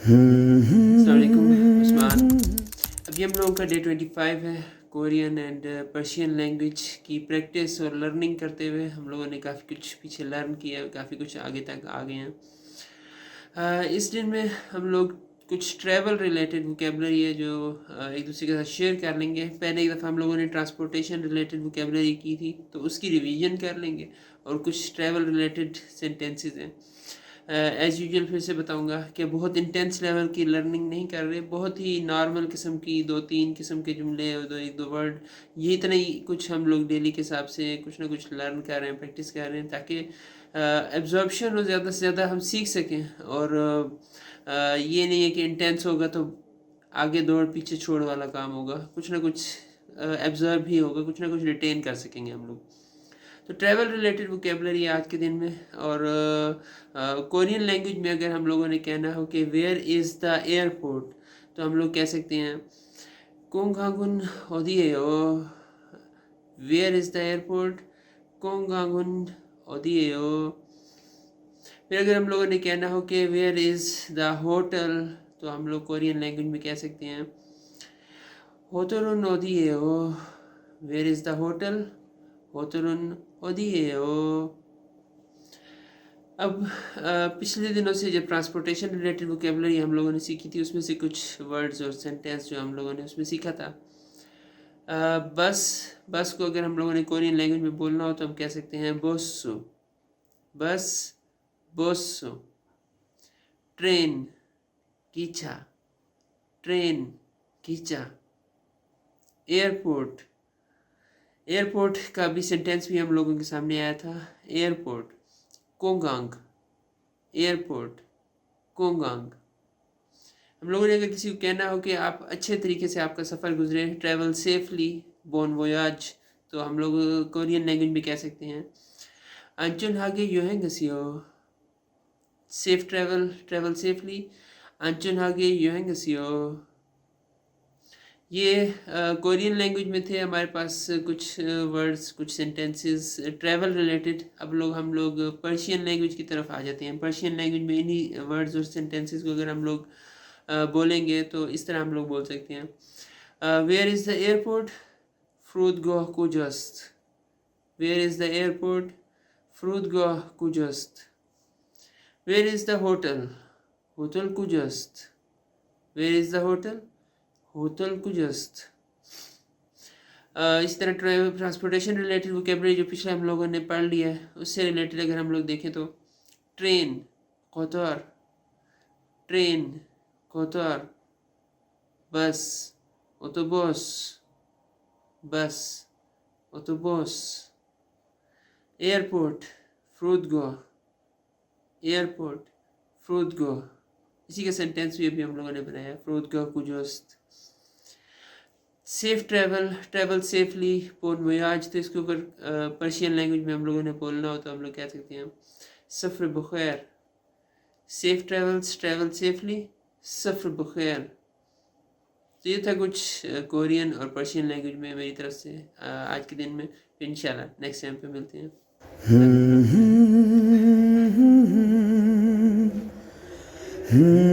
अस्सलाम वालेकुम उस्मान। अभी हम लोगों का डे 25 है। कोरियन एंड पर्शियन लैंग्वेज की प्रैक्टिस और लर्निंग करते हुए हम लोगों ने काफ़ी कुछ पीछे लर्न किया, काफ़ी कुछ आगे तक आ गए हैं। इस दिन में हम लोग कुछ ट्रैवल रिलेटेड वोकेबलरी है जो एक दूसरे के साथ शेयर कर लेंगे। पहले एक दफ़ा हम लोगों ने ट्रांसपोर्टेशन रिलेटेड वोकेबलरी की थी, तो उसकी रिवीजन कर लेंगे। और कुछ ट्रैवल रिलेटेड सेंटेंसेस हैं। एज़ यूजुअल फिर से बताऊंगा कि बहुत इंटेंस लेवल की लर्निंग नहीं कर रहे, बहुत ही नॉर्मल किस्म की 2-3 किस्म के जुमले और एक दो वर्ड, ये इतना ही कुछ हम लोग डेली के हिसाब से कुछ ना कुछ लर्न कर रहे हैं, प्रैक्टिस कर रहे हैं, ताकि एब्जॉर्प्शन और ज़्यादा से ज़्यादा हम सीख सकें। और ये नहीं है कि इंटेंस होगा तो आगे दौड़ पीछे छोड़ वाला काम होगा, कुछ ना कुछ एब्जॉर्ब ही होगा, कुछ ना कुछ रिटेन कर सकेंगे हम लोग। तो ट्रैवल रिलेटेड वोकेबलरी आज के दिन में। और कोरियन लैंग्वेज में अगर हम लोगों ने कहना हो कि वेयर इज़ द एयरपोर्ट, तो हम लोग कह सकते हैं कोंगांगुन ओदिएयो। वेयर इज़ द एयरपोर्ट, कोंगांगुन ओदिएयो। फिर अगर हम लोगों ने कहना हो कि वेयर इज़ द होटल, तो हम लोग कोरियन लैंग्वेज में कह सकते हैं होटरुन ओदिएयो। वेयर इज़ द होटल, होटरुन ओदिएयो। अब पिछले दिनों से जब ट्रांसपोर्टेशन रिलेटेड वोकेबलरी हम लोगों ने सीखी थी, उसमें से कुछ वर्ड्स और सेंटेंस जो हम लोगों ने उसमें सीखा था। बस बस को अगर हम लोगों ने कोरियन लैंग्वेज में बोलना हो तो हम कह सकते हैं बोसो। बस, बोसो। ट्रेन, कीचा। ट्रेन, कीचा। एयरपोर्ट, एयरपोर्ट का भी सेंटेंस भी हम लोगों के सामने आया था। एयरपोर्ट, कोंगांग। एयरपोर्ट, कोंगांग। हम लोगों ने अगर किसी को कहना हो कि आप अच्छे तरीके से आपका सफ़र गुजरे, ट्रैवल सेफली, बोन वोयाज, तो हम लोग कोरियन लैंग्वेज में कह सकते हैं अंचुन हागे योहेंगसियो। सेफ ट्रैवल, ट्रैवल सेफली, अंचुन हागे योहेंगसियो। ये कोरियन लैंग्वेज में थे हमारे पास कुछ वर्ड्स, कुछ सेंटेंसेस ट्रैवल रिलेटेड। अब हम लोग पर्शियन लैंग्वेज की तरफ आ जाते हैं। पर्शियन लैंग्वेज में इन्हीं वर्ड्स और सेंटेंसेस को अगर हम लोग बोलेंगे तो इस तरह हम लोग बोल सकते हैं वेयर इज़ द एयरपोर्ट, फ्रूदगोह कुजस्त। वेयर इज़ द एयरपोर्ट, फ्रूदगोह कुजस्त। Where is the hotel, hotel कुजस्त। Where is the hotel, hotel कुजस्त। इस तरह ट्रांसपोर्टेशन रिलेटेड वोकेबलरी जो पिछले हम लोगों ने पढ़ लिया है, उससे रिलेटेड अगर हम लोग देखें तो ट्रेन, कोतवार। ट्रेन, कोतवार। बस, ऑटोबस। बस, ऑटोबस। एयरपोर्ट, फ्रूदगो। एयरपोर्ट, फ्रूदगो। इसी का सेंटेंस भी अभी हम लोगों ने बनाया, फ्रूदगो कुजोस्त। सेफ ट्रैवल, ट्रैवल सेफली, पोन वोयाज। तो इसके ऊपर पर्शियन लैंग्वेज में हम लोगों ने बोलना हो तो हम लोग कह सकते हैं सफ़र बखैर। सेफ ट्रैवल्स, ट्रैवल सेफली, सफ़र बखैर। तो ये था कुछ कोरियन और पर्शियन लैंग्वेज में मेरी तरफ से आज के दिन में। इंशाल्लाह नेक्स्ट टाइम पे मिलते हैं। Love you.